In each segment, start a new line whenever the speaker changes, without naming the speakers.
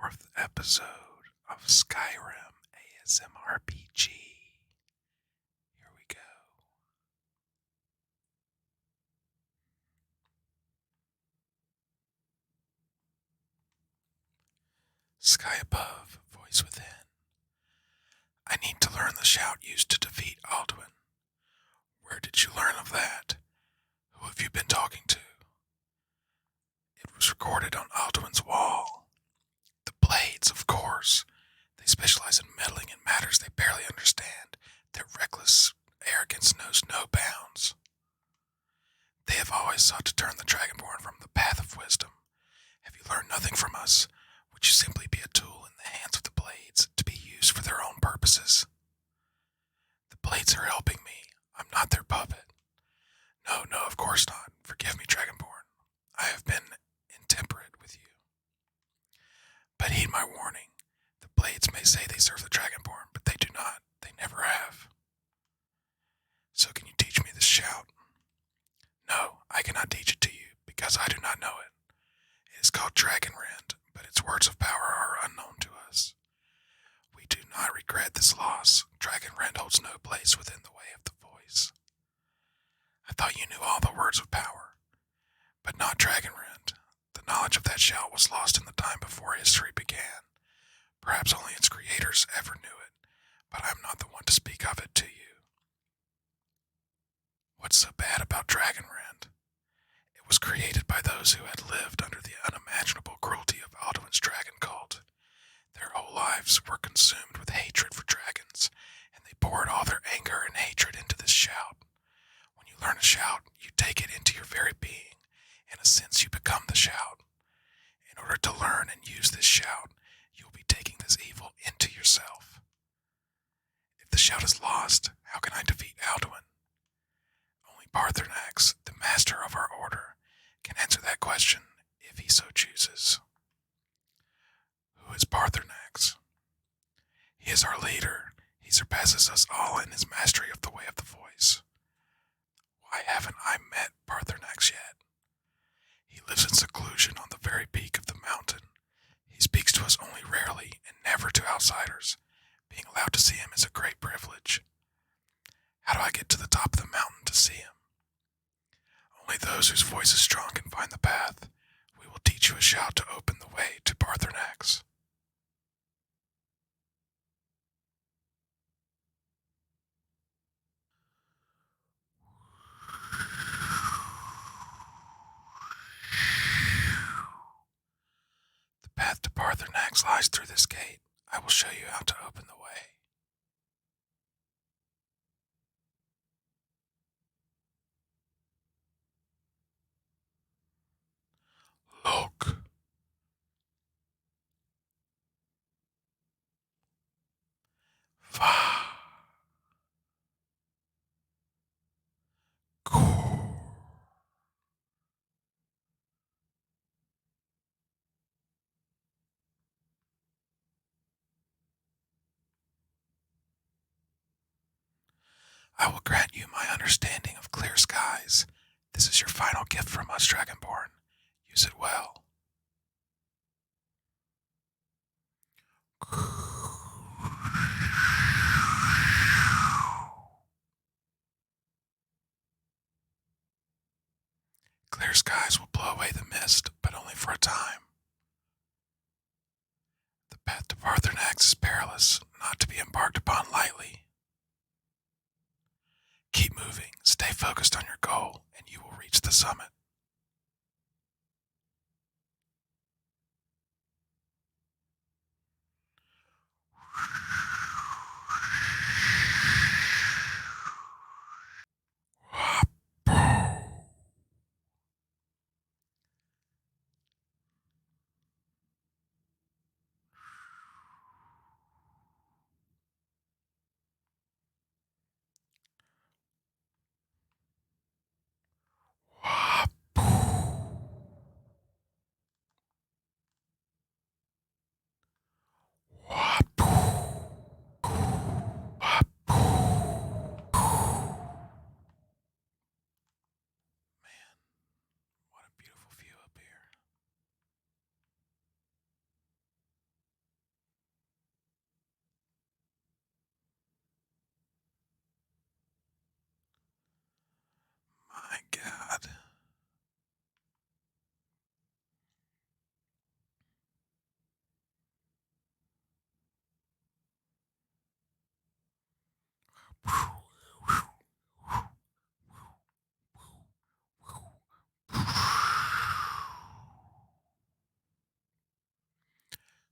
fourth episode of Skyrim ASMRPG. Here we go. Sky above, voice within. I need to learn the shout used to defeat Alduin. Where did you learn of that? Who have you been talking to? It was recorded on Alduin's wall. The Blades, of course. They specialize in meddling in matters they barely understand. Their reckless arrogance knows no bounds. They have always sought to turn the Dragonborn from the path of wisdom. Have you learned nothing from us? Would you simply be a tool in the hands of the Blades to be used for their own purposes? The Blades are helping me. I'm not their puppet. No, of course not. Forgive me, Dragonborn. I have been intemperate with you. But heed my warning. The Blades may say they serve the Dragonborn, but they do not. They never have. So can you teach me this shout? No, I cannot teach it to you, because I do not know it. It is called Dragonrend, but its words of power are unknown to us. We do not regret this loss. Dragonrend holds no place within the way of the voice. I thought you knew all the words of power, but not Dragonrend. The knowledge of that shout was lost in the time before history began. Perhaps only its creators ever knew it, but I am not the one to speak of it to you. What's so bad about Dragonrend? It was created by those who had lived under the unimaginable cruelty of Alduin's dragon cult. Their whole lives were consumed with hatred for dragons, and they poured all their anger and hatred into this shout. When you learn a shout, you take it into your very being. In a sense, you become the shout. In order to learn and use this shout, you will be taking this evil into yourself. If the shout is lost, how can I defeat Alduin? Only Paarthurnax, the master of our order, can answer that question if he so chooses. Who is Paarthurnax? He is our leader. He surpasses us all in his mastery of the way of the voice. Why haven't I met Paarthurnax yet? He lives in seclusion on the very peak of the mountain. He speaks to us only rarely and never to outsiders. Being allowed to see him is a great privilege. How do I get to the top of the mountain to see him? Only those whose voice is strong can find the path. We will teach you a shout to open the way to Paarthurnax. The path to Paarthurnax lies through this gate. I will show you how to open the way. Look. Va. Cool. I will grant you my understanding of clear skies. This is your final gift from us, Dragonborn. Use it well. Clear skies will blow away the mist, but only for a time. The path to Paarthurnax is perilous, not to be embarked upon lightly. Keep moving, stay focused on your goal, and you will reach the summit.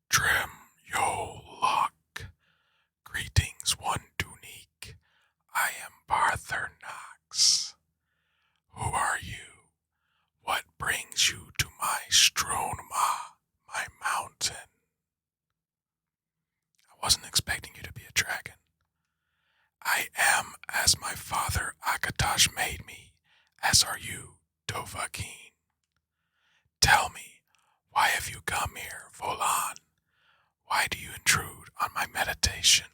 Trim yo luck. Greetings, one Dunique. I am Paarthurnax. Who are you? What brings you to my Stronema, my mountain? I wasn't expecting you to be a dragon. I am as my father Akatosh made me, as are you, Dovahkiin. Tell me, why have you come here, Volan? Why do you intrude on my meditation?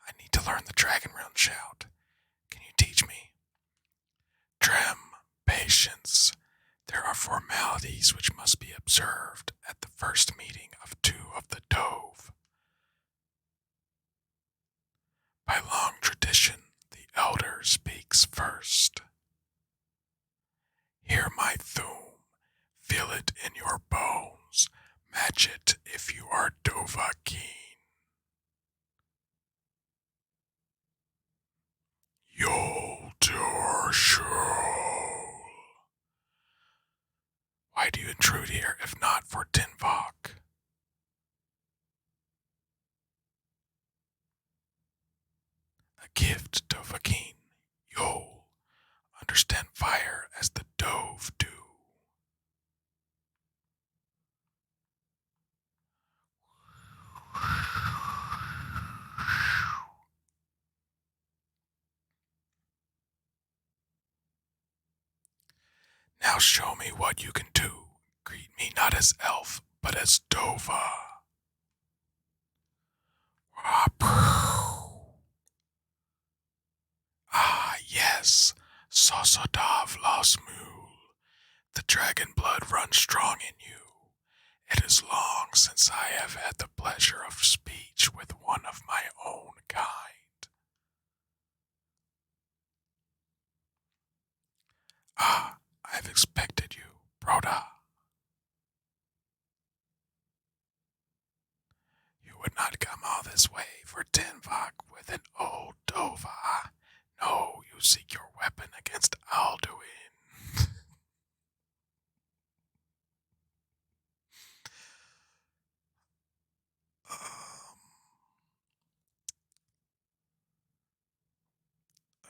I need to learn the dragon rune shout. Can you teach me? Trem, patience. There are formalities which must be observed at the first meeting of two of the Dove. By long tradition, the elder speaks first. Hear my Thum, feel it in your bones, match it if you are Dovahkiin. Yoldur Shul. Why do you intrude here if not for Tinvok? A gift, Dovahkiin. Yol. Understand fire as the Dove do. Now show me what you can do. Greet me not as elf, but as Dova. Ah, yes, Sosodav Losmul. The dragon blood runs strong in you. It is long since I have had the pleasure of speech with one of my own kind. Ah, I've expected you, Broda. You would not come all this way for Tinvok with an old Dova. No, you seek your weapon against Alduin.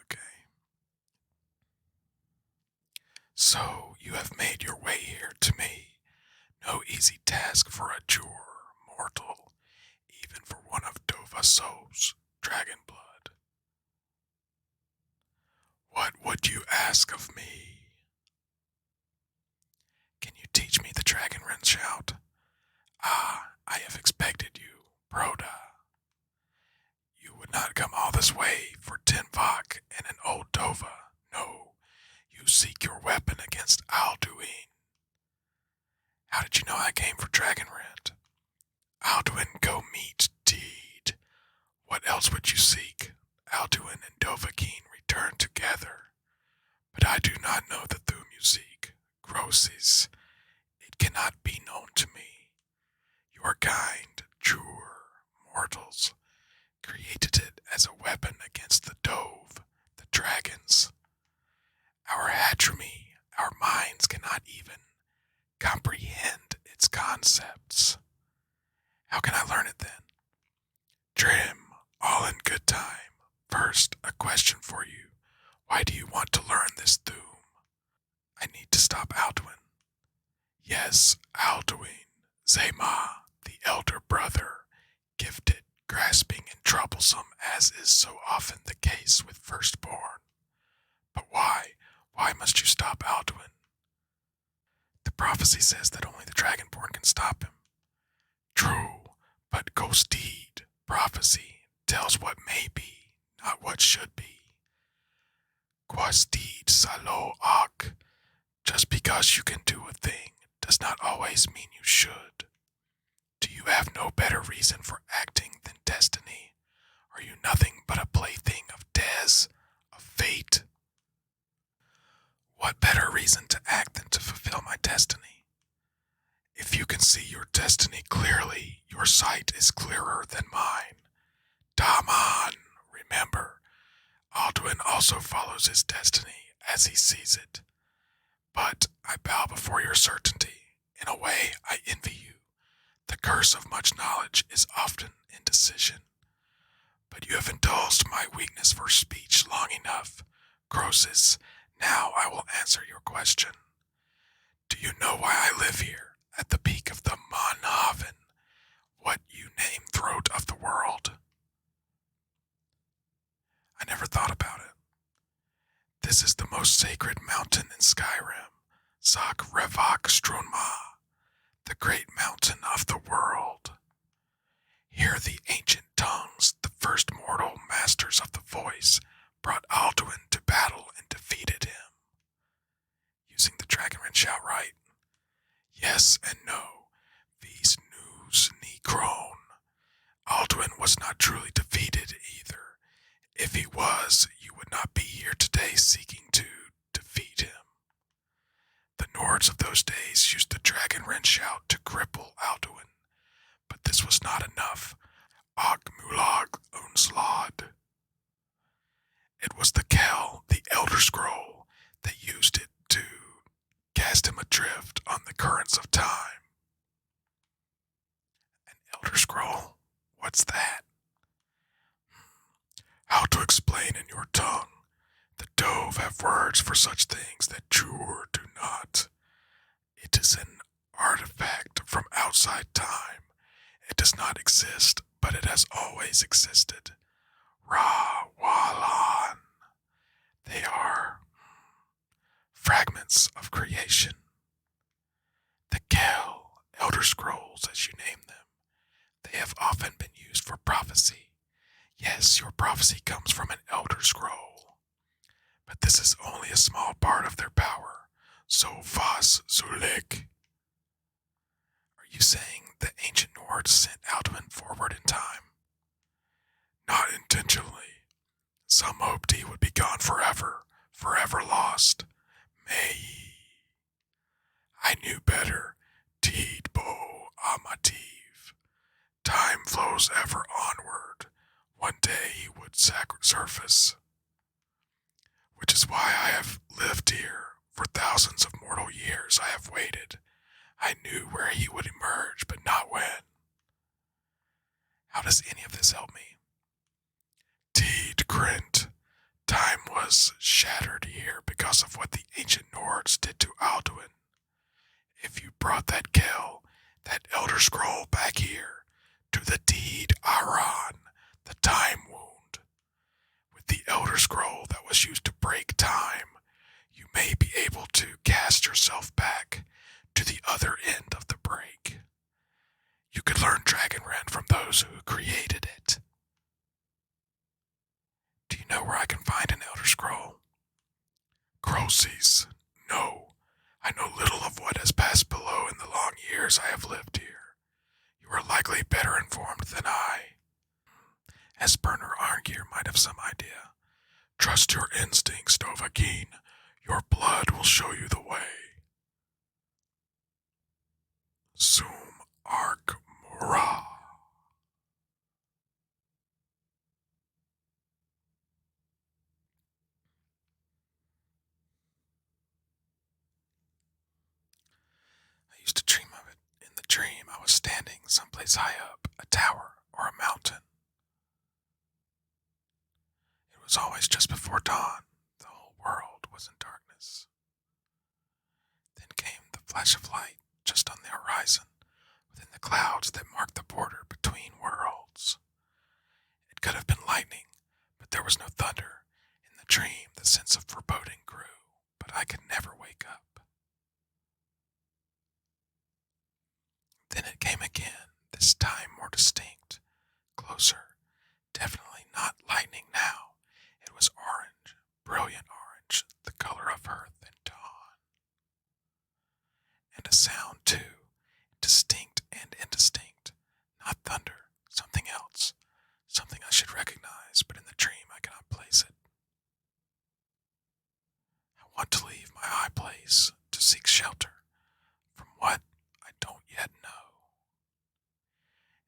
Okay. So, you have made your way here to me. No easy task for a Jur mortal, even for one of Dovah's dragon blood. What would you ask of me? Can you teach me the dragon rune shout? Ah, I have expected you, Broda. You would not come all this way for Tinvok and an old Dova. No, you seek your weapon against Alduin. How did you know I came for dragon rent? Alduin go meet deed. What else would you seek? Alduin and Dovahkiin return together. But I do not know the Thum you seek. Grosses. It cannot be known to me. Your kind, Jur, mortals, created it as a weapon against the Dove, the dragons. Our Hatrami, our minds cannot even comprehend its concepts. How can I learn it then? Trim, all in good time. First, a question for you. Why do you want to learn this Thum? I need to stop Alduin. Yes, Alduin, Zema, the elder brother, gifted, grasping, and troublesome as is so often the case with firstborn. But why? Why must you stop Alduin? The prophecy says that only the dragonborn can stop him. True, but ghost deed, prophecy, tells what may be, not what should be. Quas deed salo ak. Just because you can do a thing does not always mean you should. Do you have no better reason for acting than destiny? Are you nothing but a plaything of Des, of fate? What better reason to act than to fulfill my destiny? If you can see your destiny clearly, your sight is clearer than mine. Daman, Remember, Alduin also follows his destiny as he sees it. But I bow before your certainty. In a way, I envy you. The curse of much knowledge is often indecision. But you have indulged my weakness for speech long enough. Croesus, now I will answer your question. Do you know why I live here, at the peak of the Monhaven, what you name throat of the world? I never thought about it. This is the most sacred mountain in Skyrim, Zak Revok Strunma, the great mountain of the world. Here the ancient tongues, the first mortal masters of the voice, brought Alduin to battle and defeated him. Using the dragon wrench outright. Yes and no. Vis nous ni crone. Alduin was not truly defeated either. If he was, you would not be here today seeking to defeat him. The Nords of those days used the dragon wrench shout to cripple Alduin, but this was not enough. Ogmulag Unslad. It was the Kell, the Elder Scroll, that used it to cast him adrift on the currents of time. An Elder Scroll? What's that? How to explain in your tongue? The Dove have words for such things that Jur do not. It is an artifact from outside time. It does not exist, but it has always existed. Ra-Walan. They are fragments of creation. The Kell, Elder Scrolls as you name them, they have often been used for prophecy. Yes, your prophecy comes from an Elder Scroll. But this is only a small part of their power. So Vas Zulik. Are you saying the ancient Nords sent Alduin forward in time? Not intentionally. Some hoped he would be gone forever, forever lost. May ye. I knew better. Teed bo amativ. Time flows ever onward. One day he would surface. Which is why I have lived here. For thousands of mortal years I have waited. I knew where he would emerge, but not when. How does any of this help me? Teed Grint. Time was shattered here because of what the ancient Nords did to Alduin. If you brought that Kell, that Elder Scroll back here, to the Teed Aran, the time wound, with the Elder Scroll that was used to break time, you may be able to cast yourself back to the other end of the break. You could learn Dragonrend from those who created it. Do you know where I can find an Elder Scroll? Croesus, no. I know little of what has passed below in the long years I have lived here. You are likely better informed than I. Esperner Arngir might have some idea. Trust your instincts, Dovahkiin. Your blood will show you the way. Sum Ark Mura. I used to dream of it. In the dream, I was standing someplace high up, a tower or a mountain. It was always just before dawn. The whole world was in darkness. Then came the flash of light just on the horizon, within the clouds that marked the border between worlds. It could have been lightning, but there was no thunder. In the dream, the sense of foreboding grew, but I could never wake up. Then it came again, this time more distinct, closer, definitely not lightning now. It was orange, brilliant orange, the color of earth and dawn. And a sound, too, distinct and indistinct, not thunder, something else, something I should recognize, but in the dream I cannot place it. I want to leave my high place, to seek shelter, from what I don't yet know.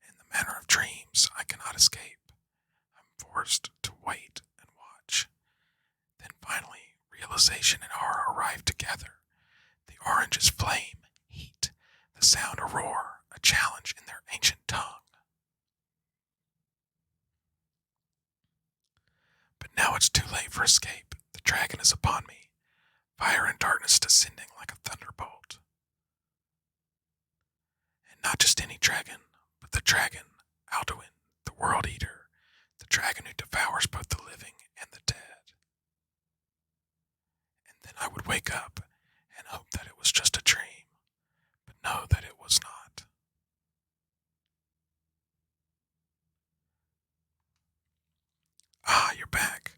In the manner of dreams, I cannot escape. I'm forced to wait and watch. Then finally, realization and horror arrive together. The oranges flame, heat, the sound a roar, a challenge in their ancient tongue. But now it's too late for escape. The dragon is upon me, fire and darkness descending like a thunderbolt. And not just any dragon, but the dragon, Alduin, the World-Eater, the dragon who devours both the living and the dead. And then I would wake up and hope that it was just a dream, but know that it was not. Ah, you're back.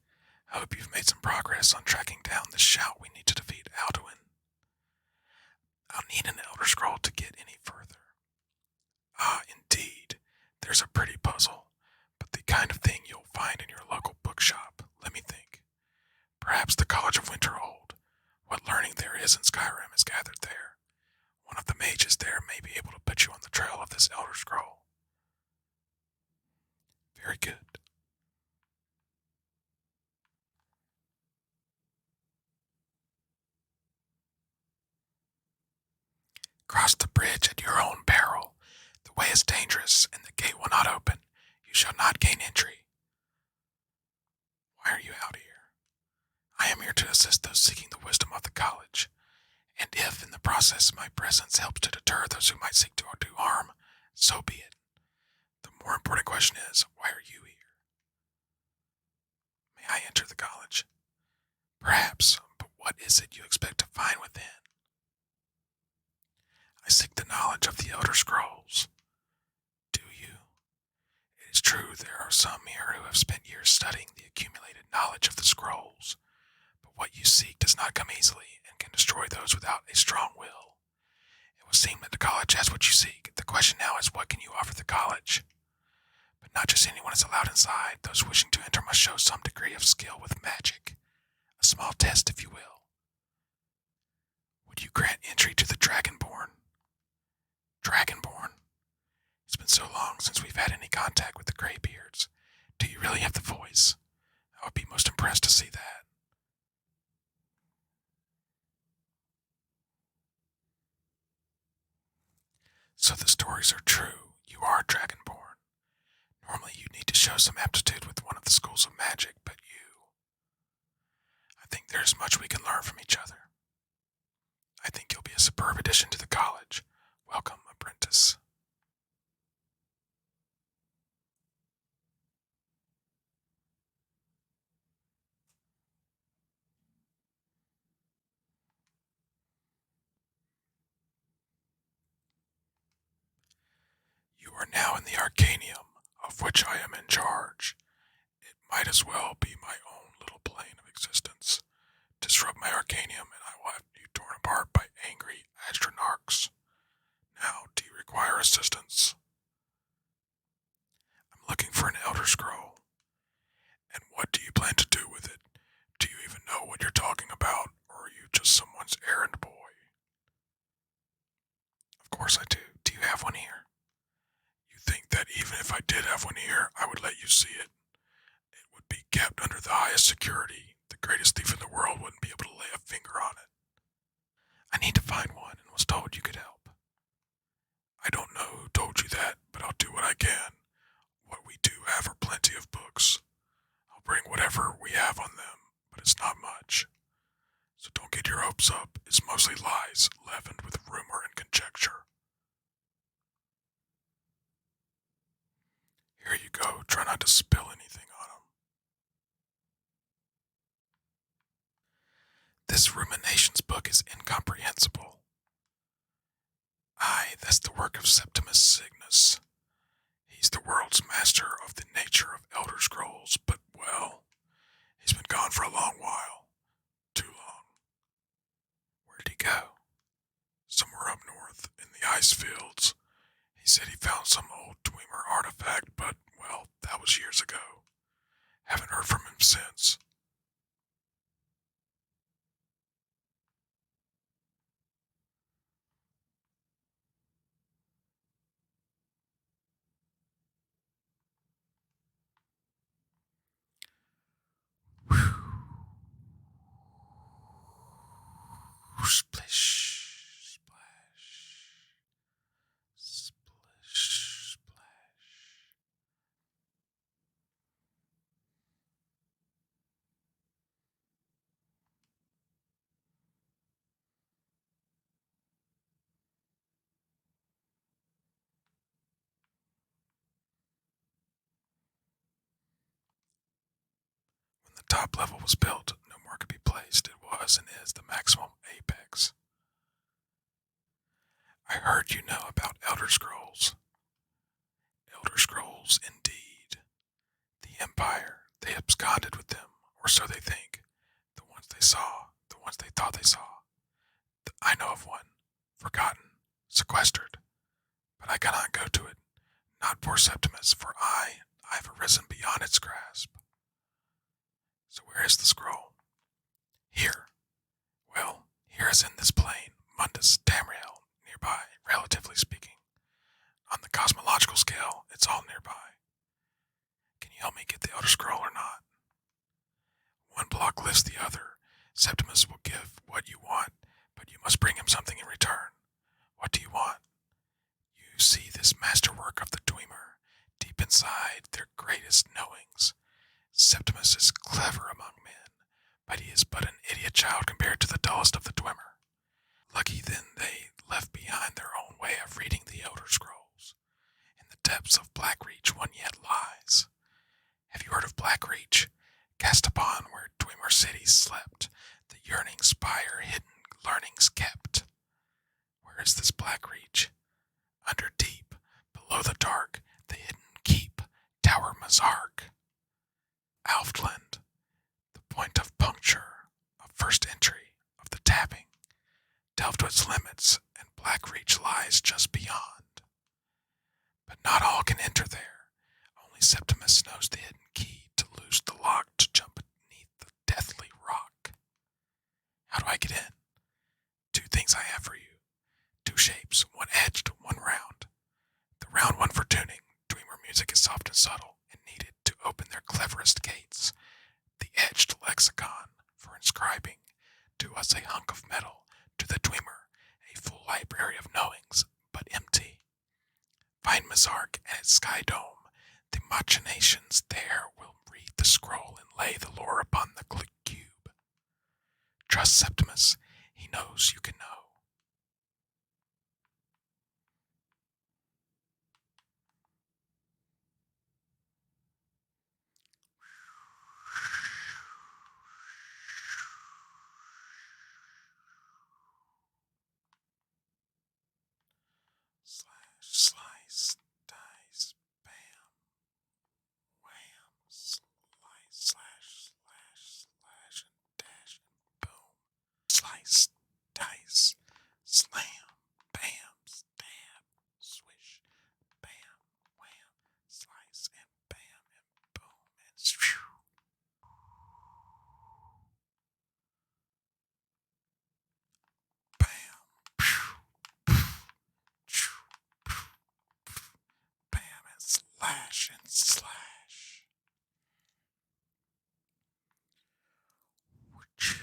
I hope you've made some progress on tracking down the shout we need to defeat Alduin. I'll need an Elder Scroll to get any further. Ah, indeed. There's a pretty puzzle, but the kind of thing you'll find in your local bookshop. Let me think. Perhaps the College of Winterhold. What learning there is in Skyrim is gathered there. One of the mages there may be able to put you on the trail of this Elder Scroll. Very good. Cross the bridge at your own peril. The way is dangerous, and the gate will not open. You shall not gain entry. Why are you out here? I am here to assist those seeking the wisdom of the college. And if, in the process, my presence helps to deter those who might seek to do harm, so be it. The more important question is, why are you here? May I enter the college? Perhaps, but what is it you expect to find within? I seek the knowledge of the Elder Scrolls. Do you? It is true there are some here who have spent years studying the accumulated knowledge of the scrolls, but what you seek does not come easily and can destroy those without a strong will. It would seem that the college has what you seek. The question now is, what can you offer the college? But not just anyone is allowed inside. Those wishing to enter must show some degree of skill with magic. A small test, if you will. Would you grant entry to the Dragonborn? Dragonborn? It's been so long since we've had any contact with the Greybeards. Do you really have the voice? I would be most impressed to see that. So the stories are true. You are Dragonborn. Normally you need to show some aptitude with one of the schools of magic, but I think there's much we can learn from each other. I think you'll be a superb addition to the college. Welcome, apprentice. You are now in the Arcanium, of which I am in charge. It might as well be my own little plane of existence. Disrupt my Arcanium and I will have you torn apart by angry astronarchs. Now, do you require assistance? I'm looking for an Elder Scroll. And what do you plan to do with it? Do you even know what you're talking about, or are you just someone's errand boy? Of course I do. Do you have one here? You think that even if I did have one here, I would let you see it? It would be kept under the highest security. The greatest thief in the world wouldn't be able to lay a finger on it. I need to find one and was told you could help. I don't know who told you that, but I'll do what I can. What we do have are plenty of books. I'll bring whatever we have on them, but it's not much. So don't get your hopes up. It's mostly lies, leavened with rumor and conjecture. Here you go. Try not to spill anything on them. This Ruminations book is incomprehensible. Aye, that's the work of Septimus Cygnus. He's the world's master of the nature of Elder Scrolls, but, well, he's been gone for a long while. Too long. Where'd he go? Somewhere up north, in the ice fields. He said he found some old Dwemer artifact, but, well, that was years ago. Haven't heard from him since. Splish, splash. Splish, splash. When the top level was built, no more could be placed. It was and is the maximum apex. I heard you know about Elder Scrolls. Elder Scrolls, indeed. The Empire, they absconded with them, or so they think. The ones they saw, the ones they thought they saw. I know of one, forgotten, sequestered, but I cannot go to it, not poor Septimus, for I've arisen beyond its grasp. So where is the scroll? Here. Well, here is in this plane, Mundus, Tamriel, nearby, relatively speaking. On the cosmological scale, it's all nearby. Can you help me get the Elder Scroll or not? One block lifts the other. Septimus will give what you want, but you must bring him something in return. What do you want? You see this masterwork of the Dwemer, deep inside their greatest knowings. Septimus is clever among men, but he is but an idiot child compared to the dullest of the Dwemer. Lucky then they left behind their own way of reading the Elder Scrolls. In the depths of Blackreach one yet lies. Have you heard of Blackreach? Cast upon where Dwemer cities slept, the yearning spire hidden learnings kept. Where is this Blackreach? Under deep, below the dark, the hidden keep, Tower Mazark. Alftland, the point of puncture, of first entry, of the tapping, delved to its limits, and Blackreach lies just beyond. But not all can enter there. Only Septimus knows the hidden key to loose the lock to jump beneath the deathly rock. How do I get in? Two things I have for you. Two shapes, one edged, one round. The round one for tuning. Dwemer music is soft and subtle and needed to open their cleverest gates. The edged lexicon for inscribing. To us a hunk of metal, to the Dwemer a full library of knowings, but empty. Find Mazark and its sky dome. The machinations there will read the scroll and lay the lore upon the click cube. Trust Septimus, he knows you can know. Slash, slice, dice, bam, wham, slice, slash, slash, and dash, and boom. Slice, dice, slam, bam, stab, swish, bam, wham, slice, and bam, and boom, and shoo. Bam, pew, choo, bam, and slash, and slash. Choo.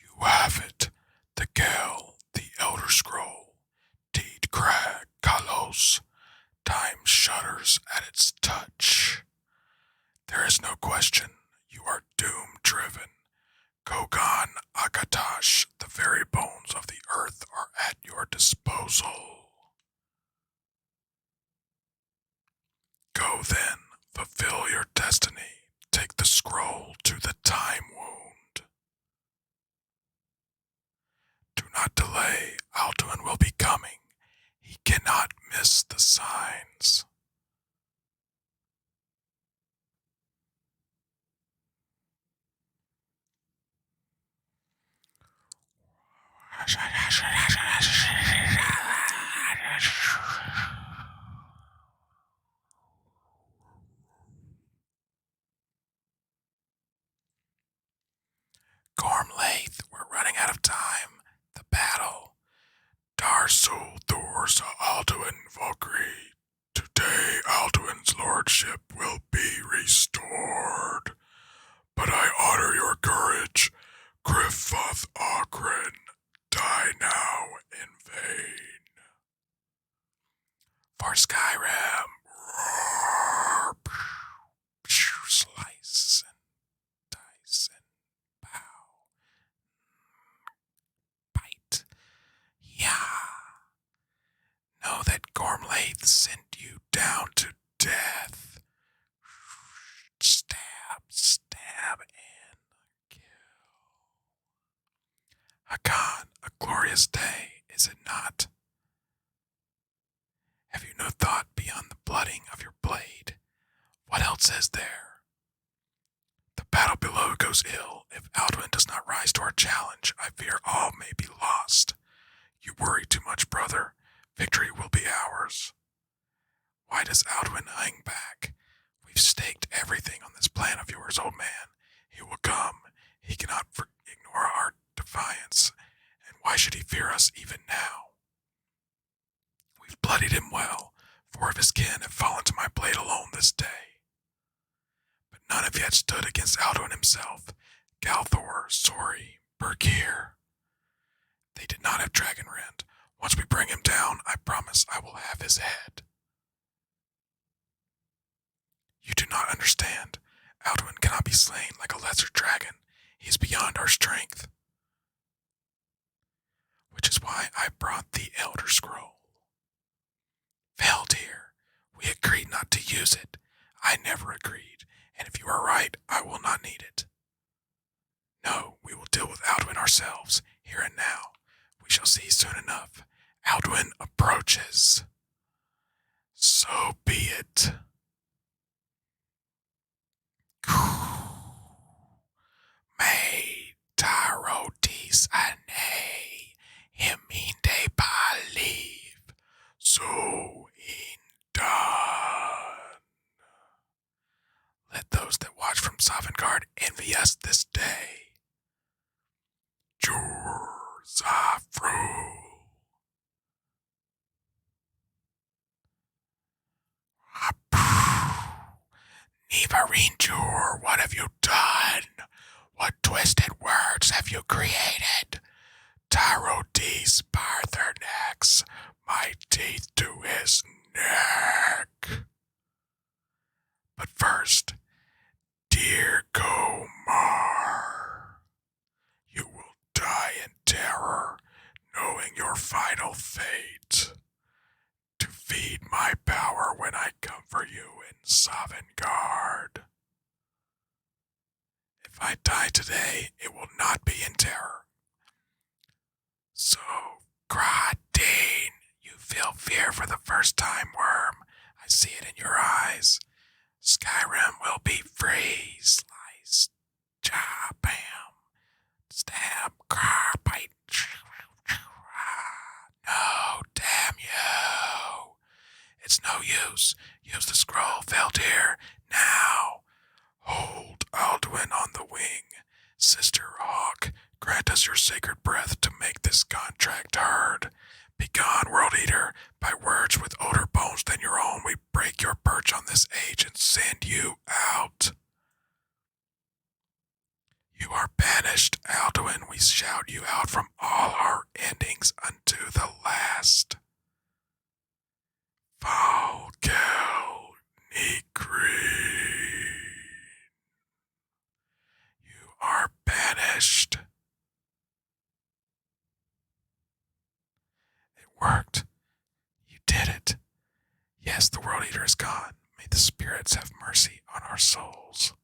You have it. Miguel, the Elder Scroll, Deed Crag, Kalos, time shudders at its touch. There is no question, you are doom-driven. Kogan Akatash, the very bones of the earth are at your disposal. Go then, fulfill your destiny, take the scroll to the time wound. Do not delay, Alduin will be coming. He cannot miss the signs. Gormlaith, we're running out of time. The battle. Darsul Thor's Alduin Valkyrie. Today Alduin's lordship will be restored. But I honor your courage. Griffith Ogren, die now in vain. For Skyrim. Roar, slice and dice and pow. Bite. Yeah. Know that Gormlaith sent you down to death. Stab, stab, and kill. Hakan, a glorious day, is it not? Have you no thought beyond the blooding of your blade? What else is there? The battle below goes ill. If Alduin does not rise to our challenge, I fear all may be lost. You worry too much, brother. Victory will be ours. Why does Alduin hang back? We've staked everything on this plan of yours, old man. He will come. He cannot ignore our defiance. And why should he fear us even now? We've bloodied him well. 4 of his kin have fallen to my blade alone this day. But none have yet stood against Alduin himself. Galthor, Sori, Berkir. They did not have dragon rend. Once we bring him down, I promise I will have his head. You do not understand. Alduin cannot be slain like a lesser dragon. He is beyond our strength. Which is why I brought the Elder Scroll. Valdir, we agreed not to use it. I never agreed, and if you are right, I will not need it. No, we will deal with Alduin ourselves, here and now. We shall see soon enough. Alduin approaches. So be it. May Tarotis ane himinde believe. So in done. Let those that watch from Sovngarde envy us this day. Jur Zafru. Nevarine Jur, what have you done? What twisted words have you created? Tarotis Paarthurnax, my teeth to his neck. But first, dear Gomar, you will die in terror, knowing your final fate. To feed my power when I come for you in Sovngarde. If I die today, it will not be in terror. So, Gradine, you feel fear for the first time, Worm. I see it in your eyes. Skyrim will be free. Slice, chop, bam, stab, bite. No, damn you. It's no use. Use the scroll, Valdir, now. Hold Alduin on the wing. Sister Hawk, grant us your sacred breath to make this contract heard. Begone, World-Eater. By words with older bones than your own, we break your perch on this age and send you out. You are bad. banished, Alduin, we shout you out from all our endings unto the last. Falkel Negri. You are banished. It worked. You did it. Yes, the World-Eater is gone. May the spirits have mercy on our souls.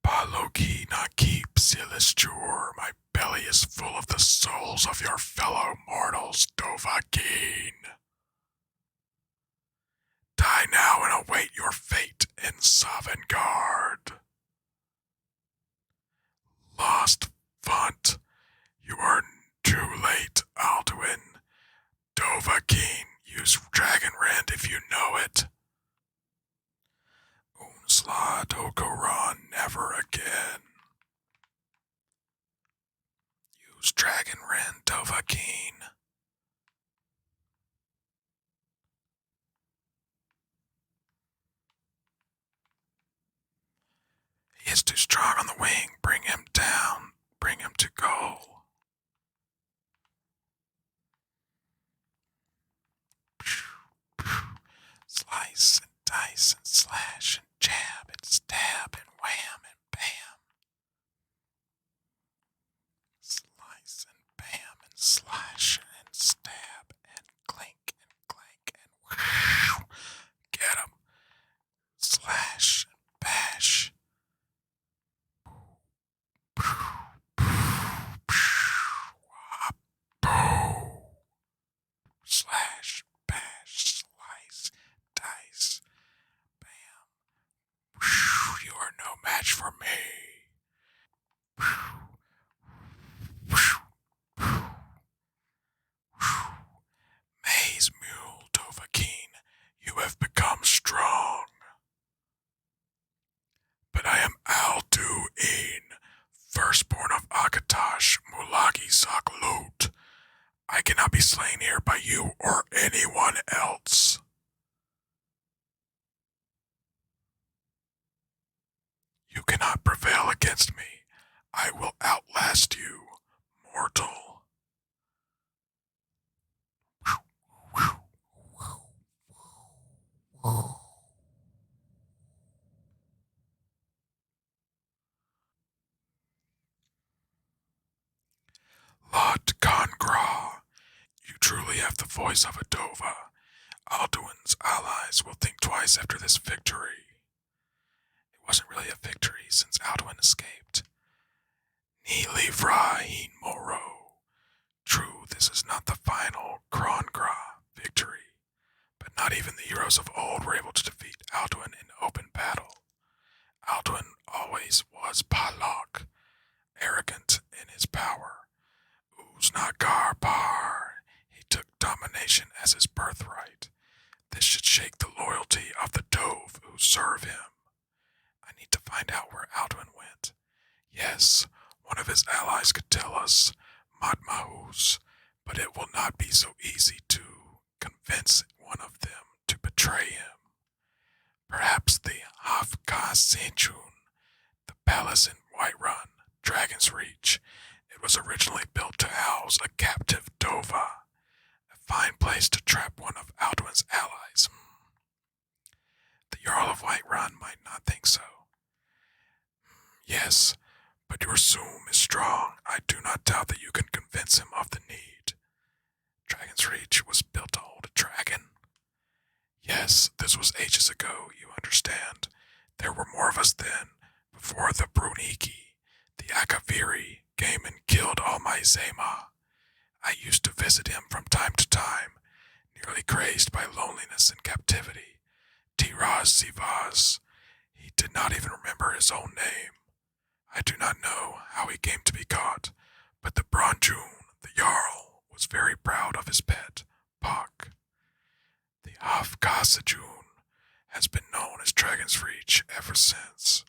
Paloki Nakip Silistur, my belly is full of the souls of your fellow mortals, Dovahkiin. Die now and await your fate in Sovngarde. Lost Funt, you are too late, Alduin. Dovahkiin, use Dragon Rend if you know it. Unsla Dokoran, never again. Use Dragon Rend, Dovahkiin. He is too strong on the wing. Bring him down. Bring him to goal. Slice and dice and slash and jab and stab and wham and bam. Slice and bam and slash and stab and clink and whoosh. Get him. Slash and bash. Slash, bash, slice, dice, bam. You are no match for me. Maze Mule, Dovahkiin, you have become strong. But I am Alduin, firstborn of Akatosh, Mulagi Saklut. I cannot be slain here by you or anyone else. You cannot prevail against me. I will outlast you, mortal. Lot Congra, you truly have the voice of a Dova. Alduin's allies will think twice after this victory. It wasn't really a victory since Alduin escaped. Ni livra hin moro. True, this is not the final Krongra victory, but not even the heroes of old were able to defeat Alduin in open battle. Alduin always was Palak, arrogant in his power. Uznagar Par, he took domination as his birthright. This should shake the loyalty of the Dove who serve him. I need to find out where Alduin went. Yes, one of his allies could tell us, Madmahus, but it will not be so easy to convince one of them to betray him. Perhaps the Hafka Senchun, the palace in Whiterun, Dragon's Reach. It was originally built to house a captive Dova, a fine place to trap one of Alduin's allies. The Jarl of Whiterun might not think so. Yes, but your Zoom is strong. I do not doubt that you can convince him of the need. Dragon's Reach was built to hold a dragon. Yes, this was ages ago, you understand. There were more of us then, before the Bruniki, the Akaviri, came and killed all my Zema. I used to visit him from time to time, nearly crazed by loneliness and captivity. Tiraz Sivaz. He did not even remember his own name. I do not know how he came to be caught, but the Bronjun, the Jarl, was very proud of his pet, Puck. The Hafkasajun has been known as Dragon's Reach ever since.